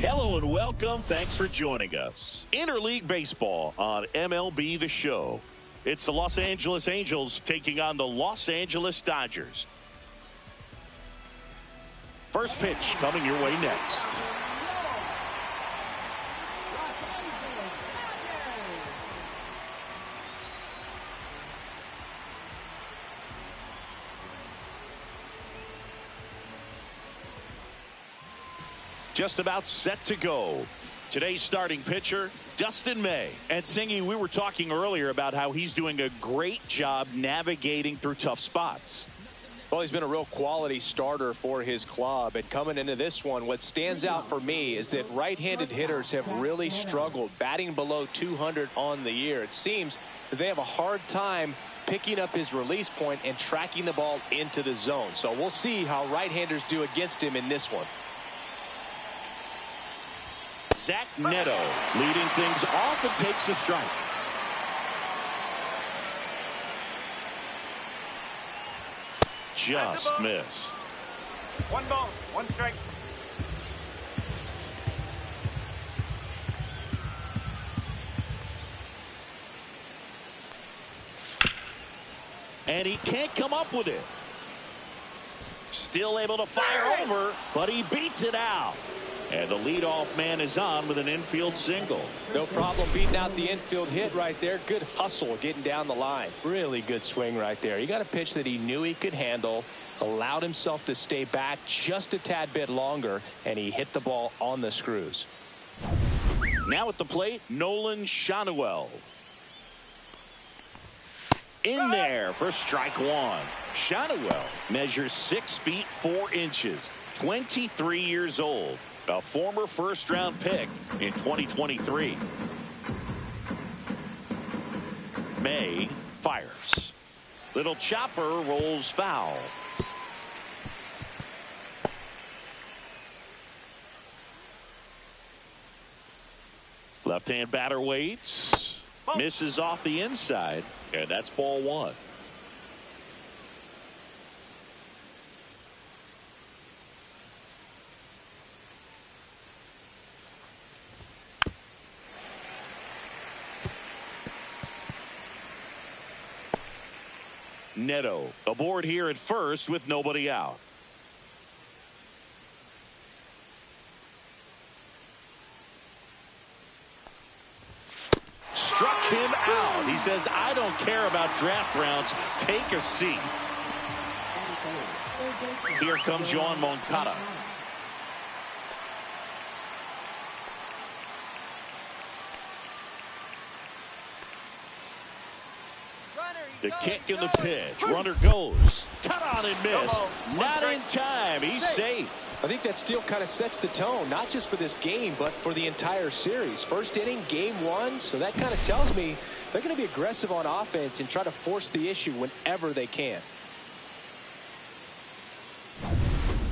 Hello and welcome. Thanks for joining us. Interleague Baseball on MLB The Show. It's the Los Angeles Angels taking on the Los Angeles Dodgers. First pitch coming your way next. Just about set to go. Today's starting pitcher, Dustin May. And Singy, we were talking earlier about how he's doing a great job navigating through tough spots. Well, he's been a real quality starter for his club. And coming into this one, what stands out for me is that right-handed hitters have really struggled, batting below 200 on the year. It seems that they have a hard time picking up his release point and tracking the ball into the zone. So we'll see how right-handers do against him in this one. Zach Neto leading things off and takes a strike. Just missed. One ball, one strike. And he can't come up with it. Still able to fire over, but he beats it out. And the leadoff man is on with an infield single. No problem beating out the infield hit right there. Good hustle getting down the line. Really good swing right there. He got a pitch that he knew he could handle, allowed himself to stay back just a tad bit longer, and he hit the ball on the screws. Now at the plate, Nolan Schanuel. In there for strike one. Schanuel measures 6 feet 4 inches, 23 years old. A former first-round pick in 2023. May fires. Little chopper rolls foul. Left-hand batter waits. Misses off the inside, and that's ball one. Neto aboard here at first with nobody out. Struck him out. He says, I don't care about draft rounds. Take a seat. Here comes Yoan Moncada. The kick and the pitch. Runner goes. Cut on and miss. Not in time. He's safe. I think that steal kind of sets the tone, not just for this game, but for the entire series. First inning, game one. So that kind of tells me they're going to be aggressive on offense and try to force the issue whenever they can.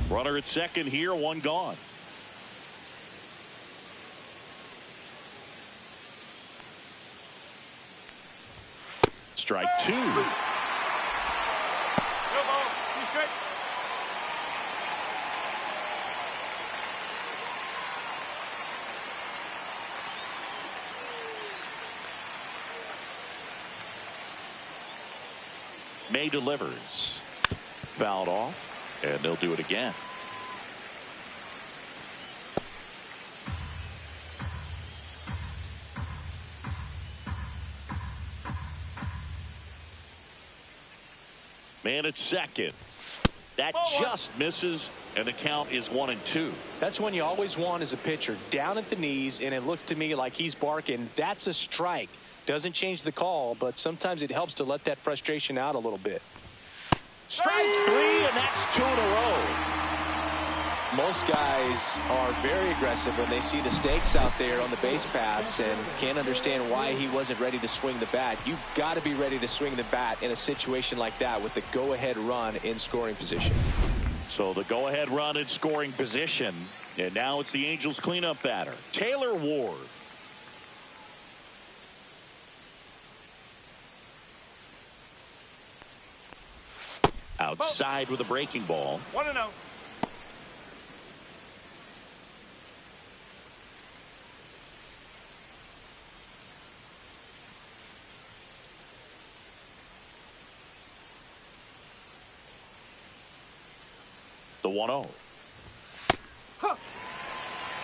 Runner at second here, one gone. Strike two. No ball, two strike. May delivers. Fouled off, and they'll do it again. Man at second. That just misses, and the count is 1-2. That's one you always want as a pitcher. Down at the knees, and it looks to me like he's barking. That's a strike. Doesn't change the call, but sometimes it helps to let that frustration out a little bit. Strike three, and that's 2 in a row. Most guys are very aggressive when they see the stakes out there on the base paths and can't understand why he wasn't ready to swing the bat. You've got to be ready to swing the bat in a situation like that with the go-ahead run in scoring position. So the go-ahead run in scoring position, and now it's the Angels cleanup batter, Taylor Ward. Outside with a breaking ball. 1-0. the 1-0.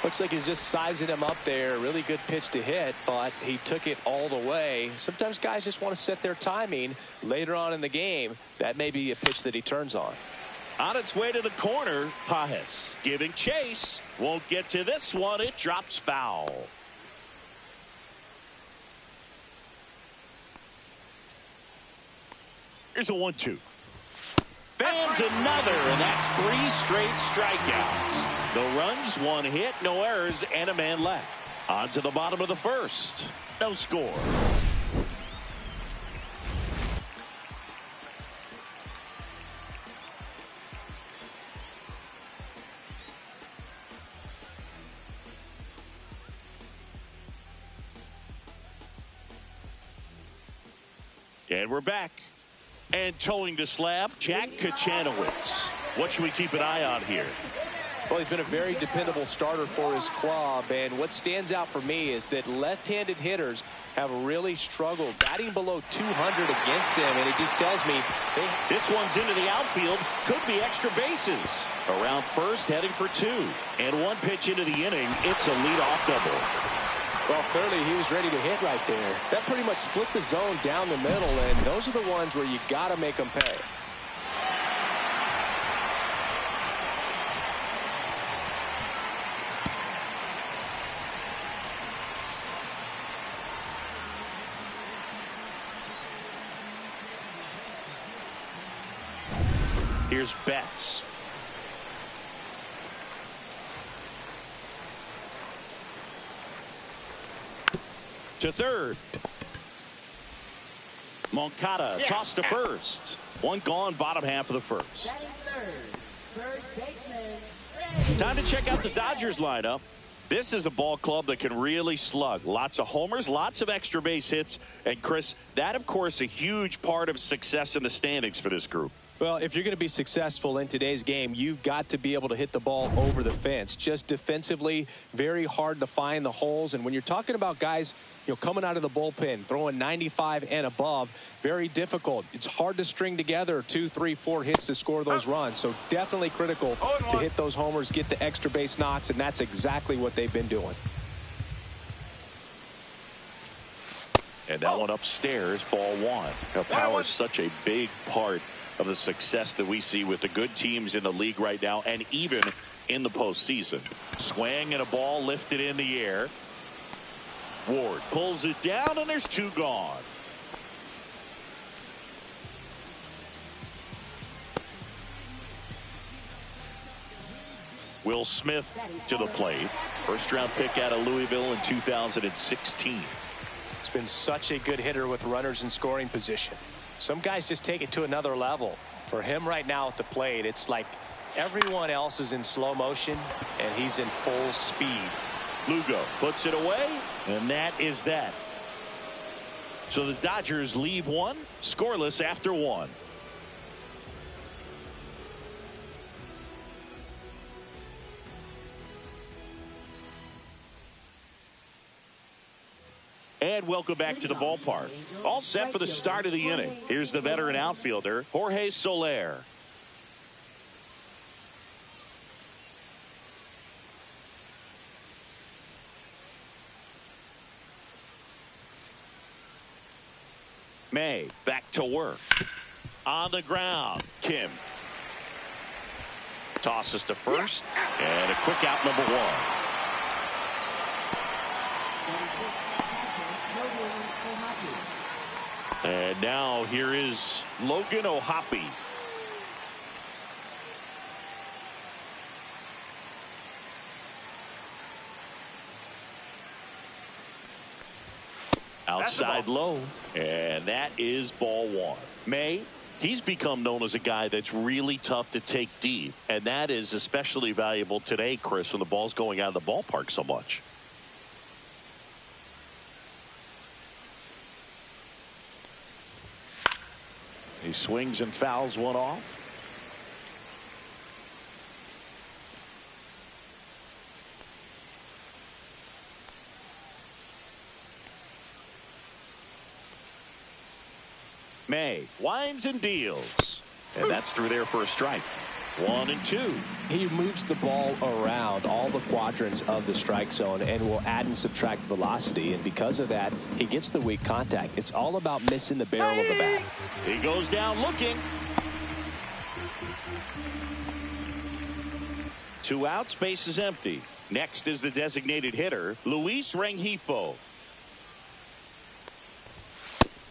Looks like he's just sizing him up there. Really good pitch to hit, but he took it all the way. Sometimes guys just want to set their timing later on in the game. That may be a pitch that he turns on. On its way to the corner, Pajes giving chase. Won't get to this one. It drops foul. Here's a 1-2. Fans another, and that's 3 straight strikeouts. No runs, 1 hit, no errors, and a man left. On to the bottom of the first. No score. And we're back. And towing the slab, Jack Kachanowicz. What should we keep an eye on here? Well, he's been a very dependable starter for his club, and what stands out for me is that left-handed hitters have really struggled batting below 200 against him, and it just tells me this one's into the outfield, could be extra bases. Around first, heading for 2, and 1 pitch into the inning. It's a leadoff double. Well, clearly he was ready to hit right there. That pretty much split the zone down the middle, and those are the ones where you got to make them pay. Here's Betts. To third. Moncada tossed to first. 1 gone, bottom half of the first. Time to check out the Dodgers lineup. This is a ball club that can really slug. Lots of homers, lots of extra base hits. And Chris, that of course a huge part of success in the standings for this group. Well, if you're going to be successful in today's game, you've got to be able to hit the ball over the fence. Just defensively, very hard to find the holes. And when you're talking about guys, coming out of the bullpen, throwing 95 and above, very difficult. It's hard to string together 2, 3, 4 hits to score those runs. So definitely critical to hit those homers, get the extra base knocks, and that's exactly what they've been doing. And that one upstairs, ball 1. Power is such a big part of the success that we see with the good teams in the league right now, and even in the postseason. Swing and a ball lifted in the air. Ward pulls it down, and there's 2 gone. Will Smith to the plate. First round pick out of Louisville in 2016. He's been such a good hitter with runners in scoring position. Some guys just take it to another level. For him right now at the plate, it's like everyone else is in slow motion and he's in full speed. Lugo puts it away, and that is that. So the Dodgers leave 1 scoreless after 1. And welcome back to the ballpark. All set for the start of the inning. Here's the veteran outfielder, Jorge Soler. May back to work. On the ground, Kim. Tosses to first, and a quick out, number 1. And now here is Logan O'Hoppe. Outside low, and that is ball 1. May, he's become known as a guy that's really tough to take deep, and that is especially valuable today, Chris, when the ball's going out of the ballpark so much. He swings and fouls one off. May winds and deals. And that's through there for a strike. 1-2. He moves the ball around all the quadrants of the strike zone and will add and subtract velocity. And because of that, he gets the weak contact. It's all about missing the barrel of the bat. He goes down looking. 2 outs, base is empty. Next is the designated hitter, Luis Rengifo.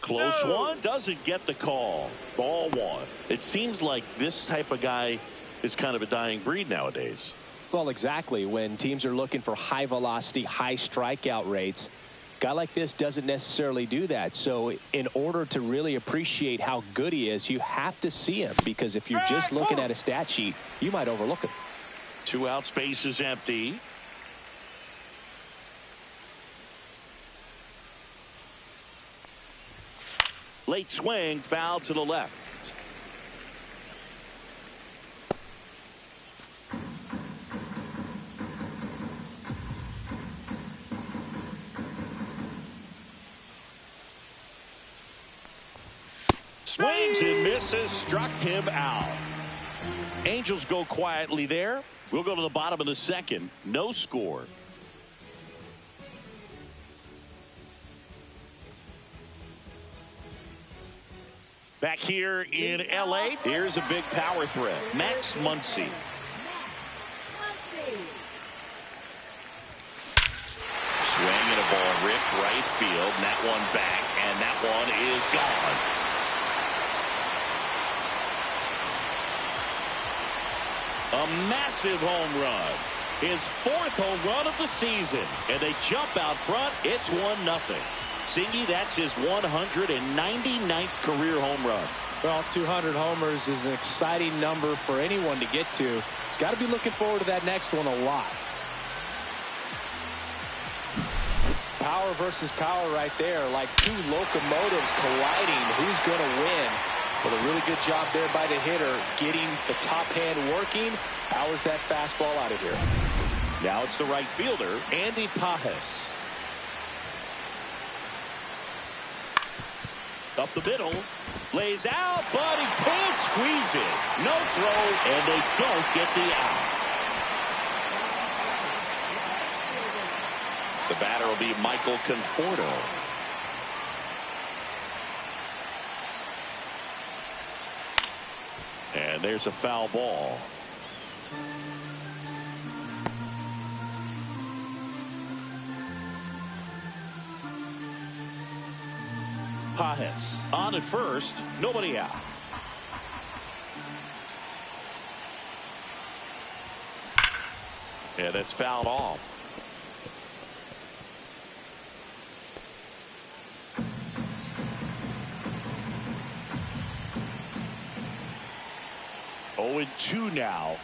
Close one, doesn't get the call. Ball 1. It seems like this type of guy is kind of a dying breed nowadays. Well, exactly. When teams are looking for high velocity, high strikeout rates, a guy like this doesn't necessarily do that. So in order to really appreciate how good he is, you have to see him, because if you're just looking at a stat sheet, you might overlook him. 2 outs, base is empty. Late swing, foul to the left. Swings and misses, struck him out. Angels go quietly there. We'll go to the bottom of the second. No score. Back here in L.A., here's a big power threat. Max Muncy. Swing and a ball ripped right field. And that one back, and that one is gone. A massive home run. His 4th home run of the season. And they jump out front. It's 1-0. Singy, that's his 199th career home run. Well, 200 homers is an exciting number for anyone to get to. He's got to be looking forward to that next one a lot. Power versus power right there, like 2 locomotives colliding. Who's going to win? Well, a really good job there by the hitter, getting the top hand working. Powers that fastball out of here. Now it's the right fielder, Andy Pajes. Up the middle, lays out, but he can't squeeze it. No throw, and they don't get the out. The batter will be Michael Conforto. And there's a foul ball. Pajes on at first, nobody out. Yeah, that's fouled off. Oh, 2 now.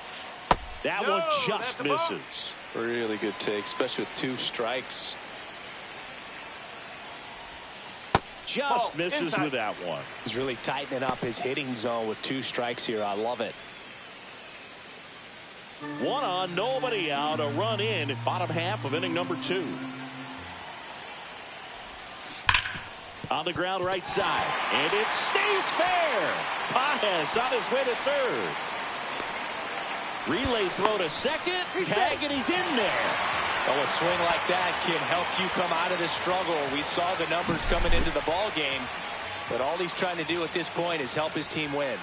That one just misses. Really good take, especially with 2 strikes. Just misses with that one. He's really tightening up his hitting zone with 2 strikes here. I love it. 1 on, nobody out. A run in, bottom half of inning number 2. On the ground right side, and it stays fair. Pajes on his way to 3rd. Relay throw to 2nd. Tag, and he's in there. Well, a swing like that can help you come out of this struggle. We saw the numbers coming into the ball game, but all he's trying to do at this point is help his team win.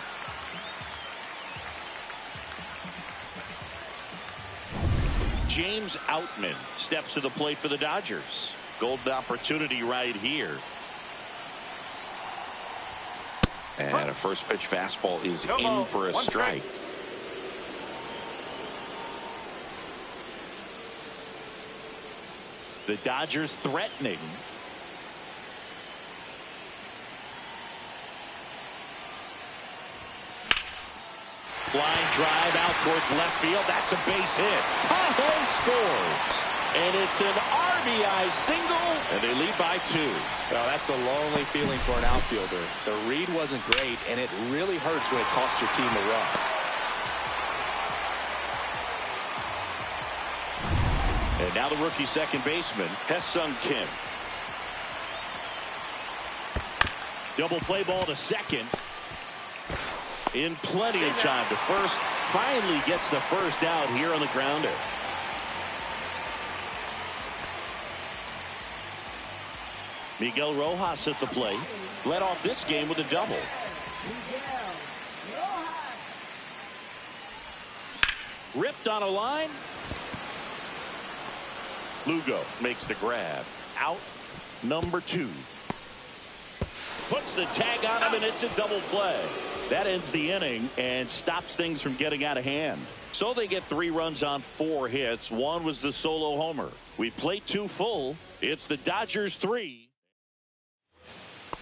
James Outman steps to the plate for the Dodgers. Golden opportunity right here. And a first pitch fastball is in for a strike. The Dodgers threatening. Line drive out towards left field. That's a base hit. Pajes scores. And it's an RBI single. And they lead by 2. Well, that's a lonely feeling for an outfielder. The read wasn't great, and it really hurts when it costs your team a run. And now the rookie second baseman, Hae-Sung Kim. Double play ball to 2nd. in plenty of time to first. Finally gets the first out here on the grounder. Miguel Rojas at the plate. Led off this game with a double. Ripped on a line. Lugo makes the grab. Out number 2. Puts the tag on him, and it's a double play. That ends the inning and stops things from getting out of hand. So they get 3 runs on 4 hits. One was the solo homer. We played 2 full. It's the Dodgers 3.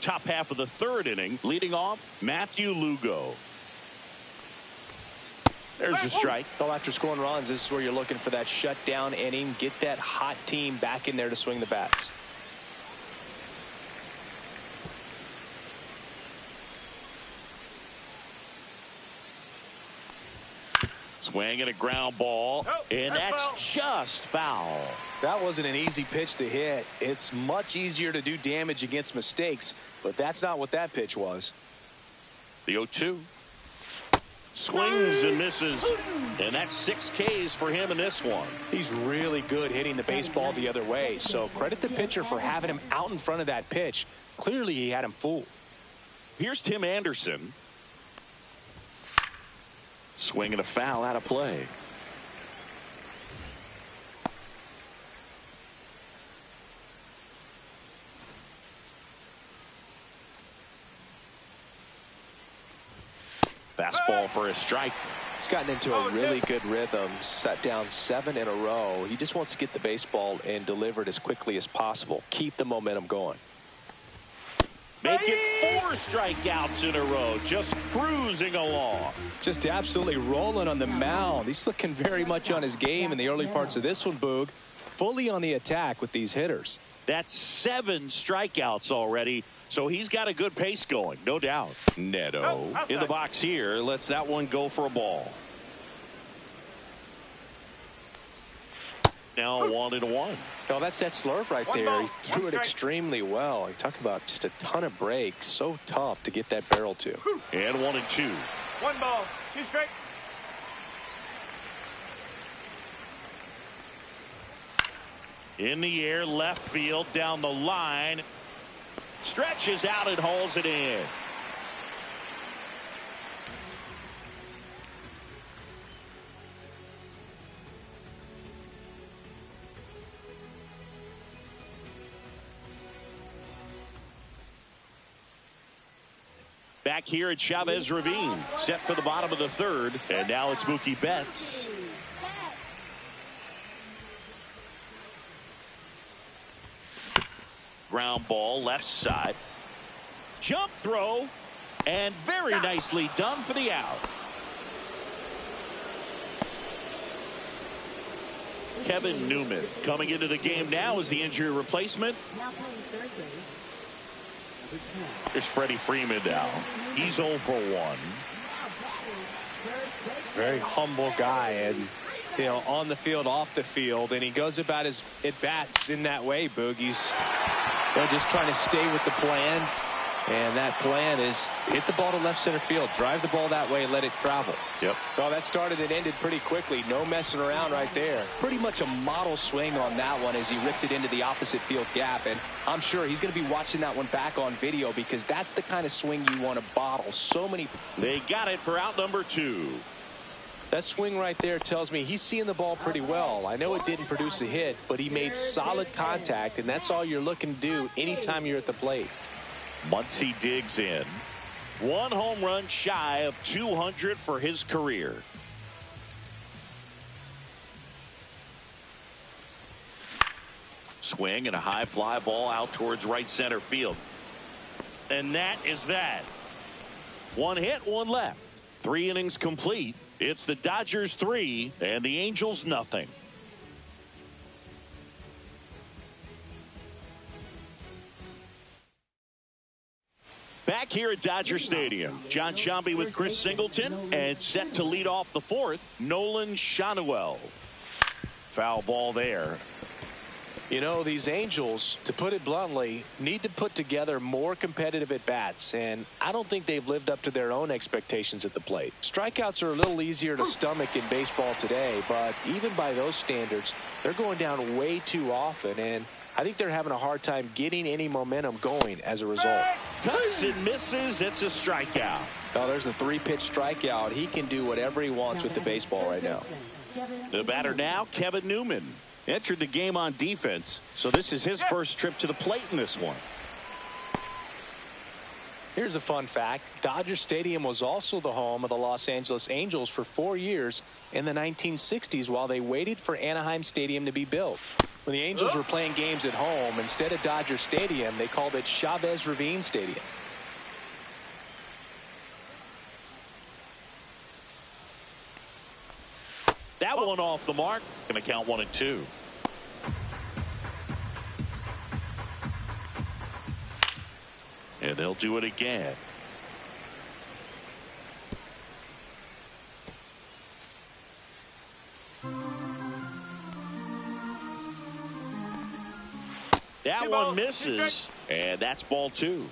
Top half of the 3rd inning. Leading off, Matthew Lugo. There's a strike. Well, after scoring runs, this is where you're looking for that shutdown inning. Get that hot team back in there to swing the bats. Swing and a ground ball, and that's just foul. That wasn't an easy pitch to hit. It's much easier to do damage against mistakes, but that's not what that pitch was. The 0-2. Swings and misses, and that's 6 Ks for him in this one. He's really good hitting the baseball the other way, so credit the pitcher for having him out in front of that pitch. Clearly he had him fooled. Here's Tim Anderson. Swinging a foul out of play. Fastball for a strike. He's gotten into a really good rhythm. Set down 7 in a row. He just wants to get the baseball and deliver it as quickly as possible. Keep the momentum going. Make it 4 strikeouts in a row. Just cruising along. Just absolutely rolling on the mound. He's looking very much on his game in the early parts of this one, Boog. Fully on the attack with these hitters. That's 7 strikeouts already. So he's got a good pace going, no doubt. Neto in the box here. Lets that one go for a ball. Now 1-1. No, that's that slurve right there. He threw it extremely well. You talk about just a ton of breaks. So tough to get that barrel to. And 1-2. 1 ball, 2 strikes. In the air, left field, down the line. Stretches out and hauls it in. Back here at Chavez Ravine, set for the bottom of the 3rd, and now it's Mookie Betts. Ground ball left side. Jump throw, and very nicely done for the out. Kevin Newman coming into the game now as the injury replacement. There's Freddie Freeman now. He's 0 for 1. Very humble guy, and you know, on the field, off the field, and he goes about his at-bats in that way, Boog. He's just trying to stay with the plan, and that plan is hit the ball to left center field, drive the ball that way, let it travel. Yep. Well, that started and ended pretty quickly. No messing around right there. Pretty much a model swing on that one as he ripped it into the opposite field gap, and I'm sure he's going to be watching that one back on video because that's the kind of swing you want to bottle. So many. They got it for out number 2. That swing right there tells me he's seeing the ball pretty well. I know it didn't produce a hit, but he made solid contact, and that's all you're looking to do anytime you're at the plate. Muncy digs in. 1 home run shy of 200 for his career. Swing and a high fly ball out towards right center field. And that is that. 1 hit, 1 left. 3 innings complete. It's the Dodgers 3 and the Angels nothing. Back here at Dodger Stadium, John Sciambi with Chris Singleton, and set to lead off the 4th, Nolan Schanuel. Foul ball there. You know, these Angels, to put it bluntly, need to put together more competitive at-bats, and I don't think they've lived up to their own expectations at the plate. Strikeouts are a little easier to stomach in baseball today, but even by those standards, they're going down way too often, and I think they're having a hard time getting any momentum going as a result. Cuts and misses. It's a strikeout. Oh, there's a 3-pitch strikeout. He can do whatever he wants with the baseball right now. The batter now, Kevin Newman. Entered the game on defense, so this is his first trip to the plate in this one. Here's a fun fact. Dodger Stadium was also the home of the Los Angeles Angels for 4 years in the 1960s while they waited for Anaheim Stadium to be built. When the Angels were playing games at home, instead of Dodger Stadium, they called it Chavez Ravine Stadium. That one off the mark. Going to count 1-2. And they'll do it again. That one misses, and that's ball 2.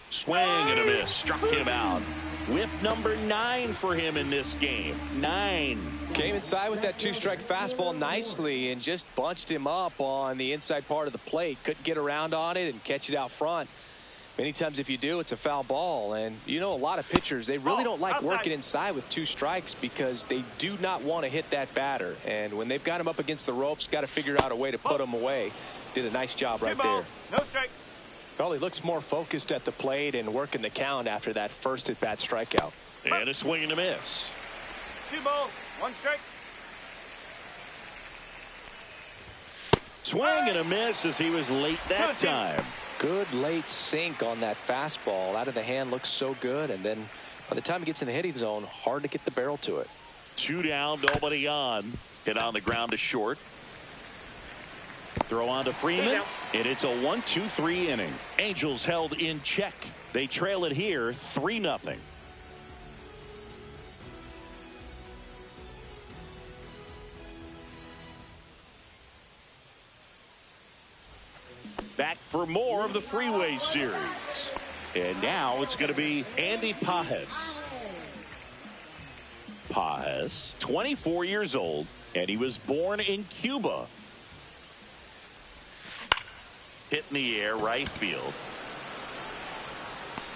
Swing and a miss. Struck him out. Whiff number 9 for him in this game. 9. Came inside with that 2-strike fastball nicely and just bunched him up on the inside part of the plate. Couldn't get around on it and catch it out front. Many times if you do, it's a foul ball. And you know, a lot of pitchers, they really don't like working inside with 2 strikes because they do not want to hit that batter. And when they've got him up against the ropes, got to figure out a way to put him away. Did a nice job right there. No strike. Well, he looks more focused at the plate and working the count after that first at-bat strikeout. And a swing and a miss. 2 balls, 1 strike. Swing and a miss as he was late that time. Good late sink on that fastball. Out of the hand, looks so good. And then by the time he gets in the hitting zone, hard to get the barrel to it. 2 down, nobody on. Hit on the ground to short. Throw on to Freeman, and it's a 1-2-3 inning. Angels held in check. They trail it here 3-0. Back for more of the Freeway Series. And now it's going to be Andy Pages. Pages, 24 years old, and he was born in Cuba. Hit in the air, right field.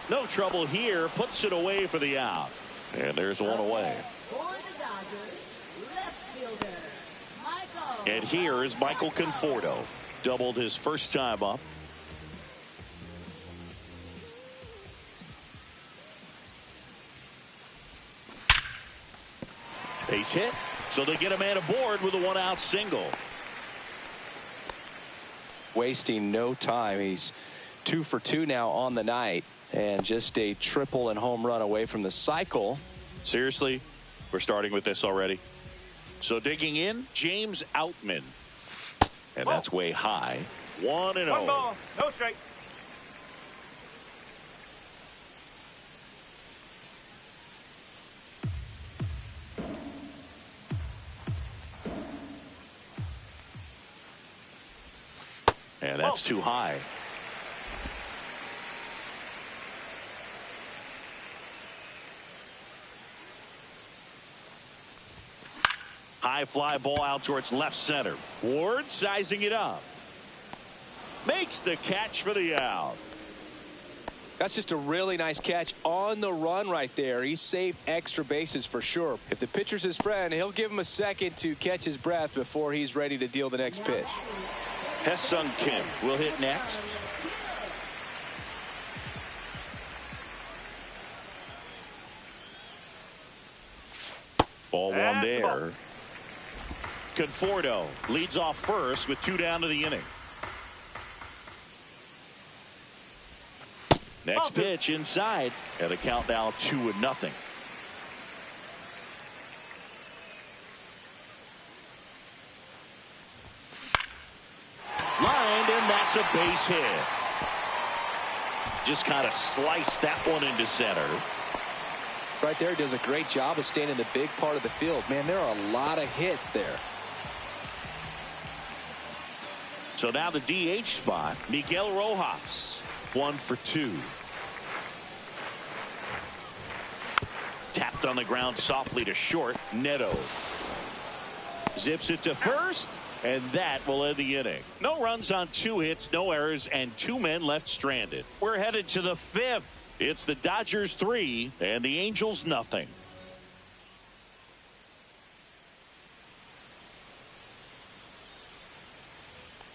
No trouble here. Puts it away for the out. And there's one away. And here is Michael Conforto. Doubled his first time up. Base hit. So they get a man aboard with a 1-out single. Wasting no time. He's 2 for 2 now on the night, and just a triple and home run away from the cycle. Seriously, we're starting with this already. So digging in, James Outman, and that's way high. 1-0. 1 ball, no strike. And that's too high. High fly ball out towards left center. Ward sizing it up. Makes the catch for the out. That's just a really nice catch on the run right there. He saved extra bases for sure. If the pitcher's his friend, he'll give him a second to catch his breath before he's ready to deal the next pitch. Hesung Kim will hit next. Ball 1 there. Conforto leads off first with 2 down to the inning. Next pitch inside, and the count now 2-0. Lined, and that's a base hit. Just kind of sliced that one into center. right there does a great job of staying in the big part of the field. Man, there are a lot of hits there. So now the DH spot, Miguel Rojas, 1 for 2. Tapped on the ground softly to short. Neto zips it to first, and that will end the inning. No runs on 2 hits, no errors, and 2 men left stranded. We're headed to the 5th. It's the Dodgers 3 and the Angels nothing.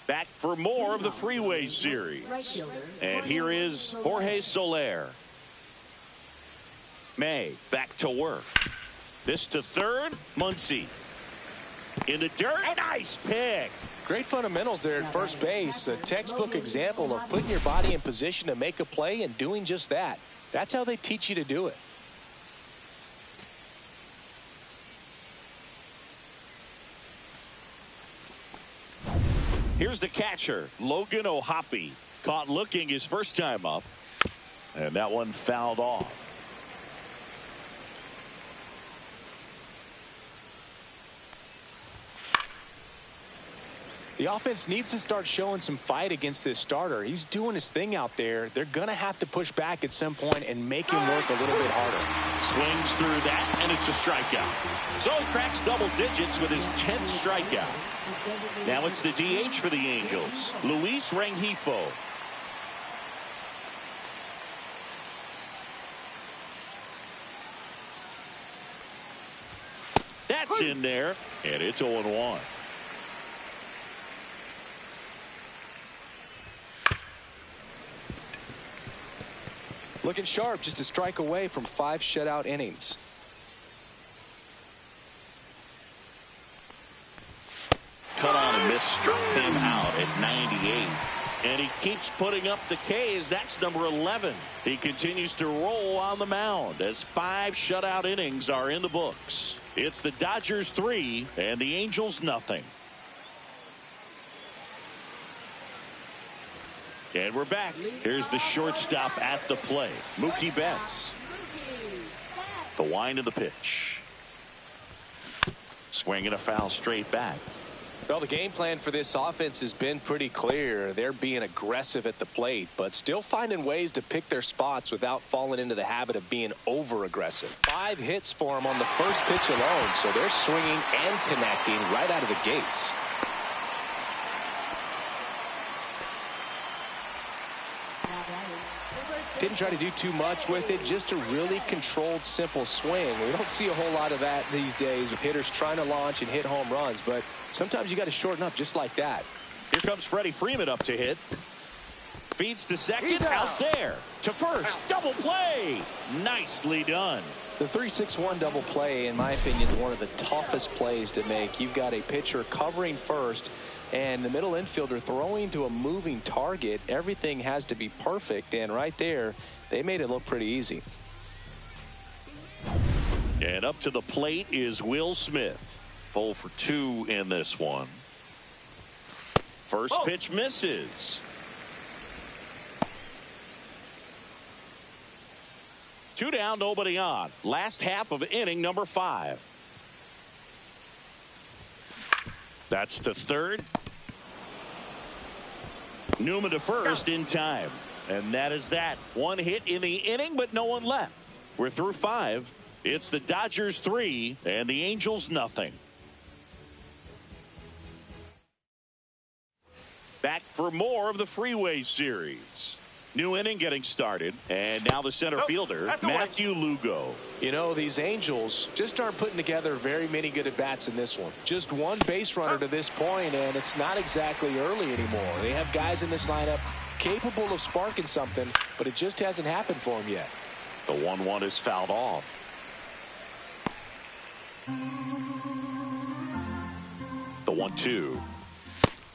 Back for more of the Freeway Series. And here is Jorge Soler. May back to work. This to third. Muncy in the dirt. Nice pick. Great fundamentals there at first base. A textbook example of putting your body in position to make a play and doing just that. That's how they teach you to do it. Here's the catcher, Logan O'Hoppe. Caught looking his first time up. And that one fouled off. The offense needs to start showing some fight against this starter. He's doing his thing out there. They're going to have to push back at some point and make him work a little bit harder. Swings through that, and it's a strikeout. So he cracks double digits with his 10th strikeout. Now it's the DH for the Angels, Luis Rengifo. That's in there, and it's 0-1. Looking sharp, just a strike away from 5 shutout innings. Cut on and miss, struck him out at 98. And he keeps putting up the Ks. That's number 11. He continues to roll on the mound as 5 shutout innings are in the books. It's the Dodgers 3 and the Angels nothing. And we're back. Here's the shortstop at the plate, Mookie Betts. The wind of the pitch. Swinging a foul straight back. Well, the game plan for this offense has been pretty clear. They're being aggressive at the plate, but still finding ways to pick their spots without falling into the habit of being over-aggressive. 5 hits for them on the first pitch alone, so they're swinging and connecting right out of the gates. Didn't try to do too much with it, just a really controlled, simple swing. We don't see a whole lot of that these days with hitters trying to launch and hit home runs, but sometimes you got to shorten up just like that. Here comes Freddie Freeman up to hit. Feeds to second, out there. To first, double play. Nicely done. The 3-6-1 double play, in my opinion, is one of the toughest plays to make. You've got a pitcher covering first, and the middle infielder throwing to a moving target. Everything has to be perfect, and right there, they made it look pretty easy. And up to the plate is Will Smith. 0 for 2 in this one. First pitch misses. 2 down, nobody on. Last half of inning number 5. That's to third. Newman to first in time. And that is that. 1 hit in the inning, but no one left. We're through 5. It's the Dodgers 3 and the Angels nothing. Back for more of the Freeway Series. New inning getting started, and now the center fielder, Matthew Lugo. You know, these Angels just aren't putting together very many good at-bats in this one. Just 1 base runner to this point, and it's not exactly early anymore. They have guys in this lineup capable of sparking something, but it just hasn't happened for them yet. The 1-1 is fouled off. The 1-2.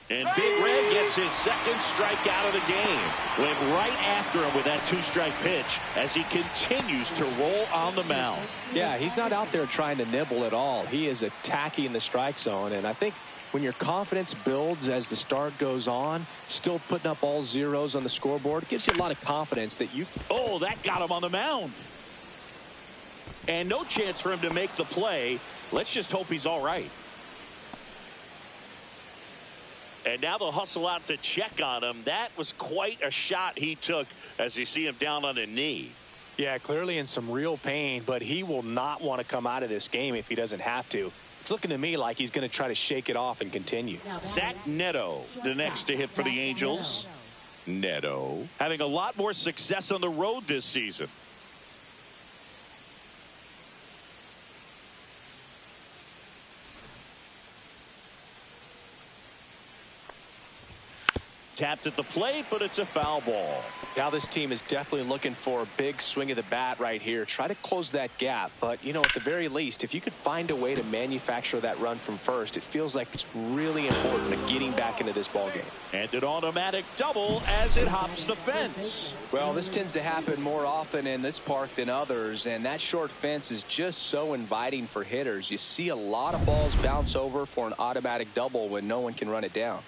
And Big Red gets his 2nd strikeout of the game. Went right after him with that 2-strike pitch as he continues to roll on the mound. Yeah, he's not out there trying to nibble at all. He is attacking the strike zone, and I think when your confidence builds as the start goes on, still putting up all zeros on the scoreboard, it gives you a lot of confidence that you... Oh, that got him on the mound. And no chance for him to make the play. Let's just hope he's all right. And now they'll hustle out to check on him. That was quite a shot he took as you see him down on a knee. Yeah, clearly in some real pain, but he will not want to come out of this game if he doesn't have to. It's looking to me like he's going to try to shake it off and continue. Zach Neto, the next to hit for the Angels. Neto having a lot more success on the road this season. Tapped at the plate, but it's a foul ball. Now this team is definitely looking for a big swing of the bat right here. Try to close that gap. But, you know, at the very least, if you could find a way to manufacture that run from first, it feels like it's really important to getting back into this ball game. And an automatic double as it hops the fence. Well, this tends to happen more often in this park than others, and that short fence is just so inviting for hitters. You see a lot of balls bounce over for an automatic double when no one can run it down.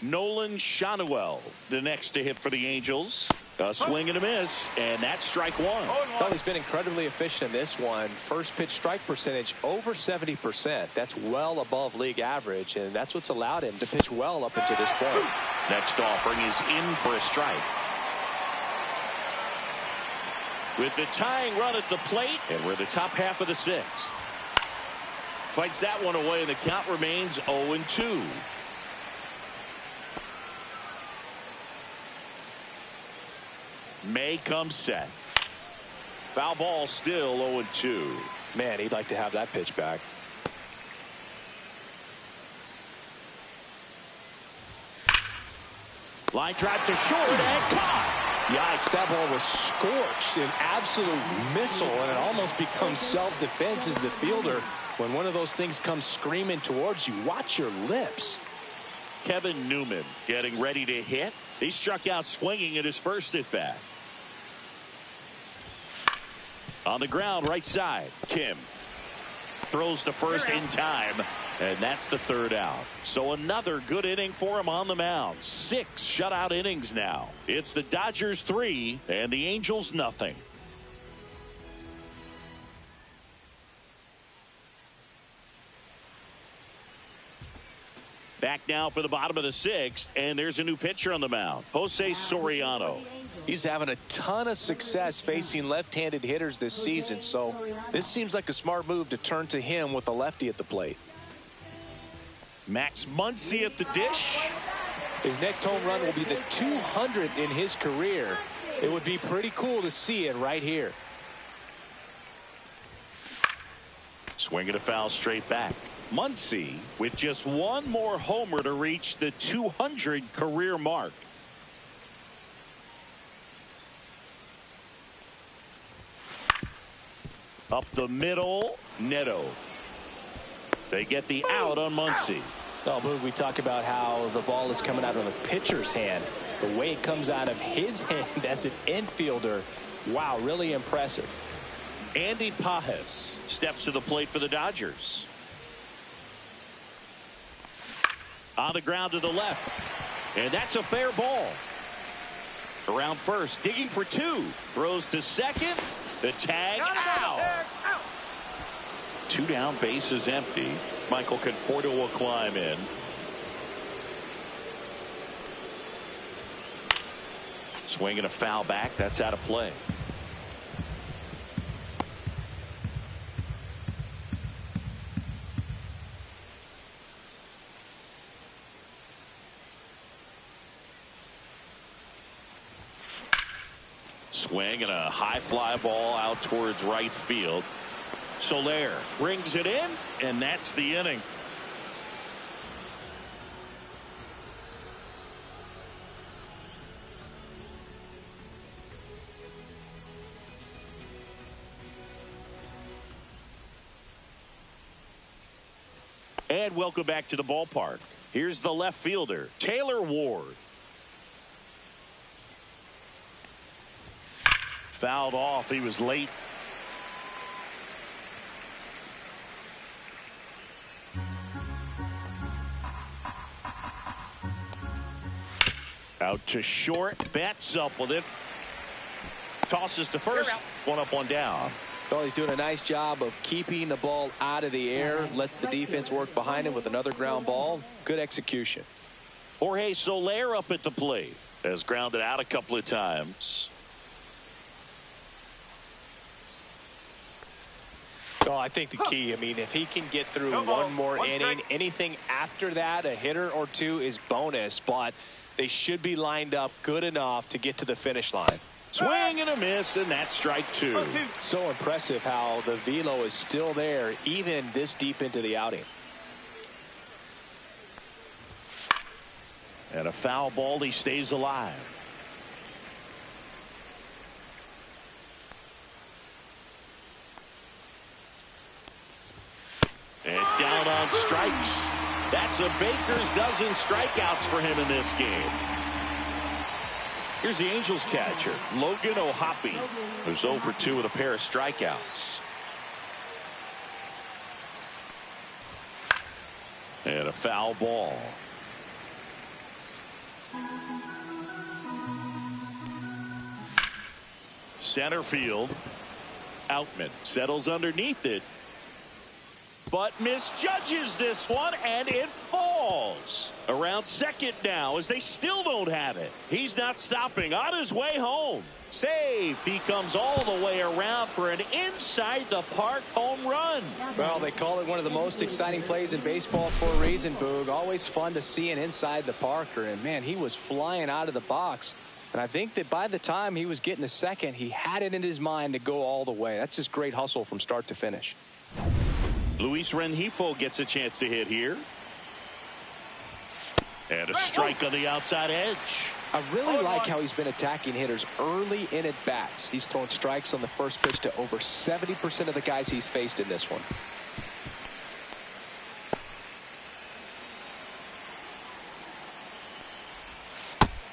Nolan Shanuel, the next to hit for the Angels. A swing and a miss, and that's strike one. Well, he's been incredibly efficient in this one. First pitch strike percentage over 70%. That's well above league average, and that's what's allowed him to pitch well up until this point. Next offering is in for a strike. With the tying run at the plate, and we're the top half of the sixth. Fights that one away, and the count remains 0-2. May comes set. Foul ball, still 0-2. Man, he'd like to have that pitch back. Line drive to short and caught. Yikes, that ball was scorched, an absolute missile, and it almost becomes self-defense as the fielder. When one of those things comes screaming towards you, watch your lips. Kevin Newman getting ready to hit. He struck out swinging at his first at bat. On the ground, right side, Kim throws to first in time, and that's the third out. So another good inning for him on the mound. 6 shutout innings now. It's the Dodgers 3 and the Angels nothing. Back now for the bottom of the 6th, and there's a new pitcher on the mound, Jose Soriano. He's having a ton of success facing left-handed hitters this season, so this seems like a smart move to turn to him with a lefty at the plate. Max Muncy at the dish. His next home run will be the 200th in his career. It would be pretty cool to see it right here. Swinging a foul straight back. Muncy with just one more homer to reach the 200 career mark. Up the middle, Neto. They get the out on Muncy. Oh, Boog, we talk about how the ball is coming out of the pitcher's hand. The way it comes out of his hand as an infielder, wow, really impressive. Andy Pajes steps to the plate for the Dodgers. On the ground to the left, and that's a fair ball. Around first, digging for 2, throws to second. The tag out. 2 down, base is empty. Michael Conforto will climb in. Swinging a foul back, that's out of play. Swing and a high fly ball out towards right field. Soler brings it in, and that's the inning. And welcome back to the ballpark. Here's the left fielder, Taylor Ward. Fouled off. He was late. Out to short. Betts up with it. Tosses to first. One up, one down. Well, he's doing a nice job of keeping the ball out of the air, lets the defense work behind him with another ground ball. Good execution. Jorge Soler up at the plate. Has grounded out a couple of times. Oh, I think the key, I mean, if he can get through one more inning, anything after that, a hitter or two is bonus, but they should be lined up good enough to get to the finish line. Swing and a miss, and that's strike two. So impressive how the velo is still there, even this deep into the outing. And a foul ball, he stays alive. And down on strikes. That's a baker's dozen strikeouts for him in this game. Here's the Angels catcher, Logan O'Hoppe, who's 0 for 2 with a pair of strikeouts. And a foul ball. Center field. Outman settles underneath it, but misjudges this one, and it falls. Around second now as they still don't have it. He's not stopping on his way home. Save. He comes all the way around for an inside the park home run. Well, they call it one of the most exciting plays in baseball for a reason, Boog. Always fun to see an inside the parker, and man, he was flying out of the box. And I think that by the time he was getting to second, he had it in his mind to go all the way. That's just great hustle from start to finish. Luis Rengifo gets a chance to hit here. And a strike on the outside edge. I really like how he's been attacking hitters early in at bats. He's thrown strikes on the first pitch to over 70% of the guys he's faced in this one.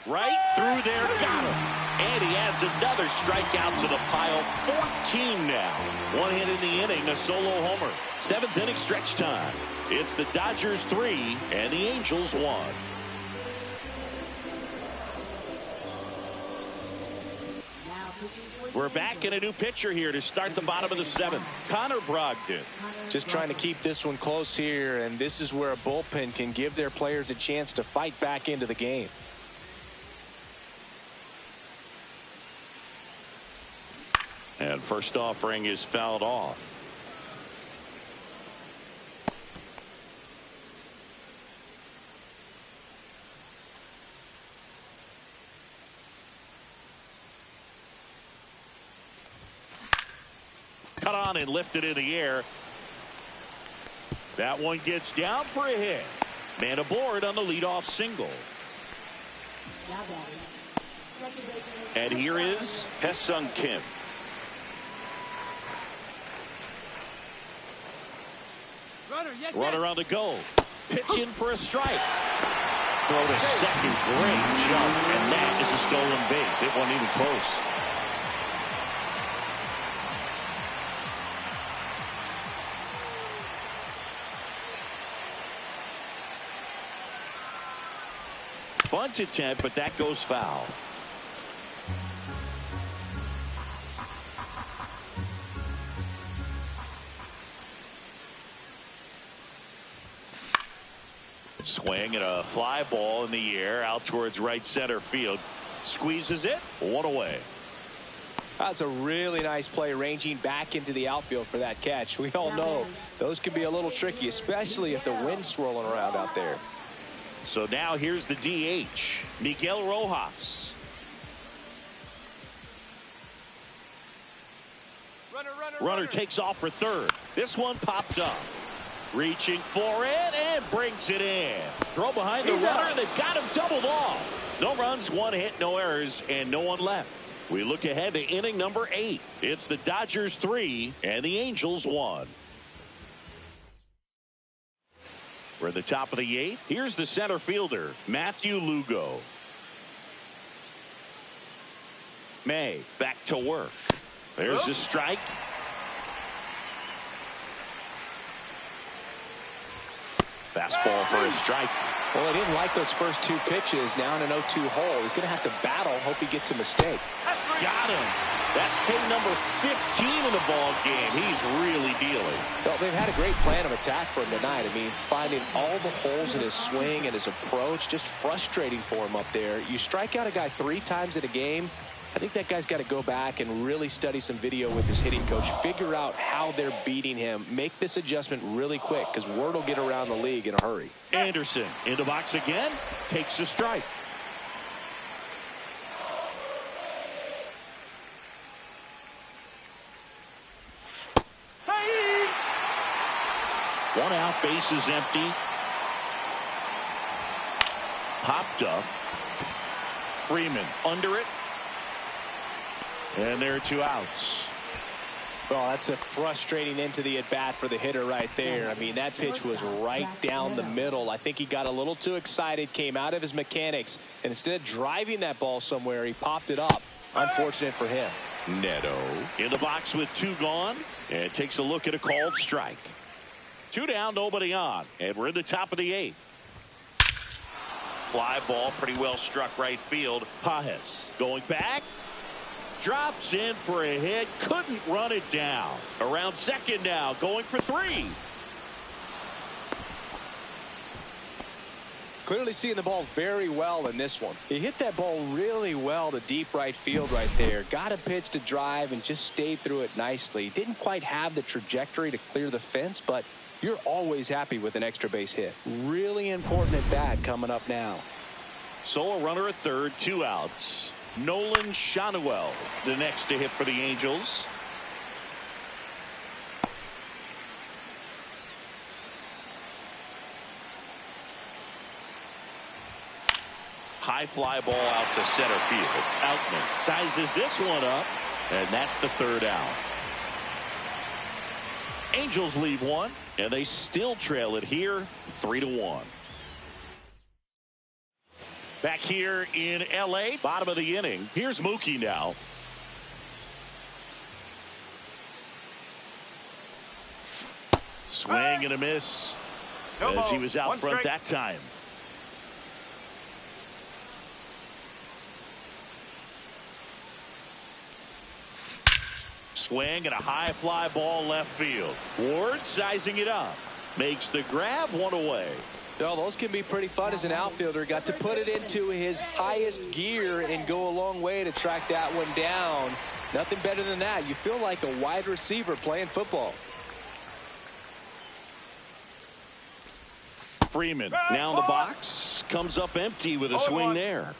Right through there, got him. And he adds another strikeout to the pile. 14 now. One hit in the inning, a solo homer. 7th inning stretch time. It's the Dodgers 3 and the Angels 1. We're back in a new pitcher here to start the bottom of the 7th. Connor Brogdon. Just trying to keep this one close here, and this is where a bullpen can give their players a chance to fight back into the game. And first offering is fouled off. Cut on and lifted in the air. That one gets down for a hit. Man aboard on the leadoff single. And here is Hesung Kim. Runner on the go. Pitch in for a strike. Throw to second. Great jump. And that is a stolen base. It wasn't even close. Bunt attempt, but that goes foul. Swing and a fly ball in the air out towards right center field. Squeezes it. One away. That's a really nice play, ranging back into the outfield for that catch. We all know those can be a little tricky, especially if the wind's swirling around out there. So now here's the DH, Miguel Rojas. Runner takes off for third. This one popped up. Reaching for it and brings it in. Throw behind the runner. They've got him doubled off. No runs, one hit, no errors, and no one left. We look ahead to inning number 8. It's the Dodgers 3 and the Angels 1. We're at the top of the 8th. Here's the center fielder, Matthew Lugo. May back to work. There's the strike. Fastball for a strike. Well, he didn't like those first 2 pitches. Now in an 0-2 hole. He's going to have to battle. Hope he gets a mistake. Got him. That's K number 15 in the ball game. He's really dealing. Well, they've had a great plan of attack for him tonight. I mean, finding all the holes in his swing and his approach, just frustrating for him up there. You strike out a guy 3 times in a game, I think that guy's got to go back and really study some video with his hitting coach, figure out how they're beating him, make this adjustment really quick, because word will get around the league in a hurry. Anderson in the box again, takes a strike. One out, base is empty. Popped up. Freeman under it. And there are 2 outs. Well, that's a frustrating end to the at-bat for the hitter right there. I mean, that pitch was right down the middle. I think he got a little too excited, came out of his mechanics, and instead of driving that ball somewhere, he popped it up. Unfortunate for him. Neto in the box with 2 gone, and takes a look at a called strike. 2 down, nobody on, and we're in the top of the 8th. Fly ball pretty well struck right field. Pajes going back. Drops in for a hit. Couldn't run it down. Around second now. Going for 3. Clearly seeing the ball very well in this one. He hit that ball really well to deep right field right there. Got a pitch to drive and just stayed through it nicely. Didn't quite have the trajectory to clear the fence, but you're always happy with an extra base hit. Really important at bat coming up now. So a runner at third, 2 outs. Nolan Shanuel, the next to hit for the Angels. High fly ball out to center field. Outman sizes this one up, and that's the 3rd out. Angels leave 1, and they still trail it here, 3-1. Back here in L.A., bottom of the inning. Here's Mookie now. Swing and a miss as he was out front that time. Swing and a high fly ball left field. Ward sizing it up. Makes the grab, 1 away. Well, those can be pretty fun as an outfielder. Got to put it into his highest gear and go a long way to track that one down. Nothing better than that. You feel like a wide receiver playing football. Freeman now in the box. Comes up empty with a swing there.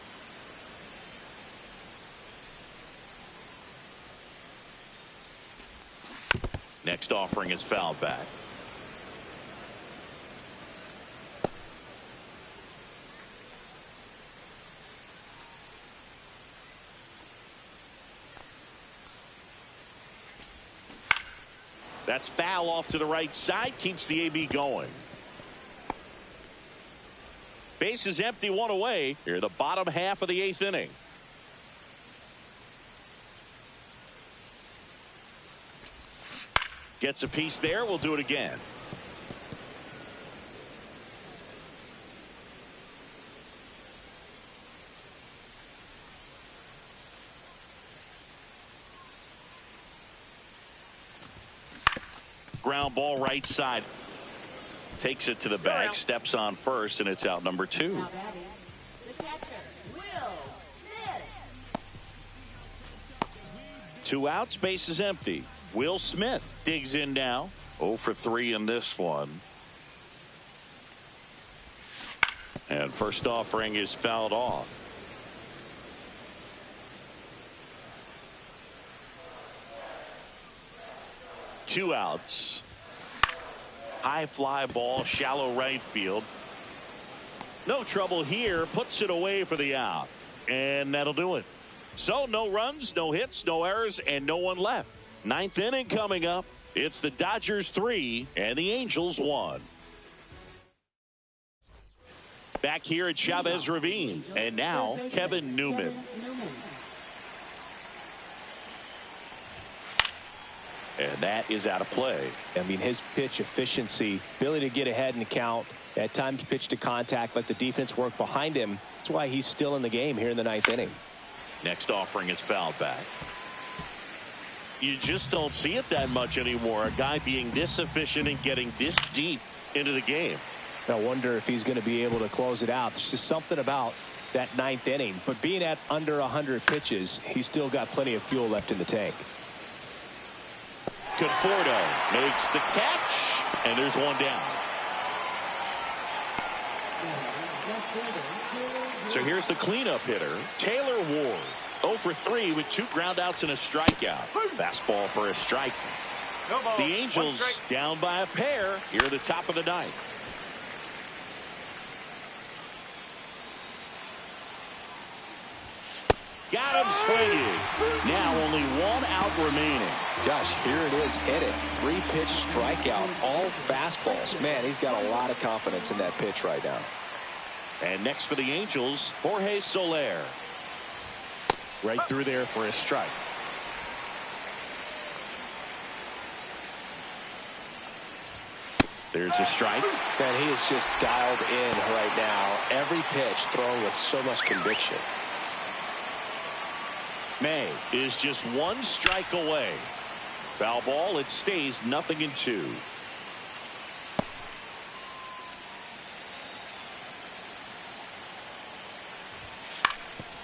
Next offering is fouled back. That's foul off to the right side. Keeps the AB going. Base is empty, 1 away. Here the bottom half of the 8th inning. Gets a piece there. We'll do it again. Ground ball right side. Takes it to the bag. Steps on first, and it's out number 2. Two outs, base is empty. Will Smith digs in now. 0 for 3 in this one. And first offering is fouled off. Two outs. High fly ball, shallow right field. No trouble here. Puts it away for the out. And that'll do it. So no runs, no hits, no errors, and no one left. 9th inning coming up. It's the Dodgers 3 and the Angels 1. Back here at Chavez Ravine. And now Kevin Newman. And that is out of play. I mean, his pitch efficiency, ability to get ahead in the count, at times pitch to contact, let the defense work behind him. That's why he's still in the game here in the 9th inning. Next offering is fouled back. You just don't see it that much anymore. A guy being this efficient and getting this deep into the game. I wonder if he's going to be able to close it out. There's just something about that ninth inning. But being at under 100 pitches, he's still got plenty of fuel left in the tank. Conforto makes the catch, and there's one down. So here's the cleanup hitter, Taylor Ward. 0 for 3 with 2 groundouts and a strikeout. Fastball for a strike. No ball. The Angels down by a pair here at the top of the ninth. Got him swinging. Now only 1 out remaining. Gosh, here it is, hit it. 3-pitch strikeout, all fastballs. Man, he's got a lot of confidence in that pitch right now. And next for the Angels, Jorge Soler. Right through there for a strike. There's a strike. Man, he is just dialed in right now. Every pitch thrown with so much conviction. May is just 1 strike away. Foul ball. It stays 0-2.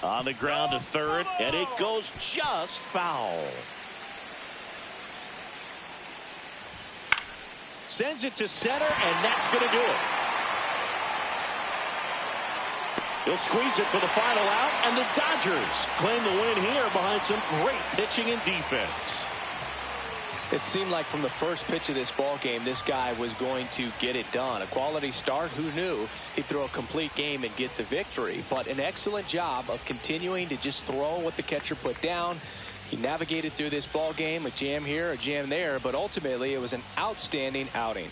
On the ground to third, and it goes just foul. Sends it to center, and that's going to do it. He'll squeeze it for the final out, and the Dodgers claim the win here behind some great pitching and defense. It seemed like from the first pitch of this ball game, this guy was going to get it done. A quality start. Who knew he'd throw a complete game and get the victory? But an excellent job of continuing to just throw what the catcher put down. He navigated through this ball game, a jam here, a jam there, but ultimately it was an outstanding outing.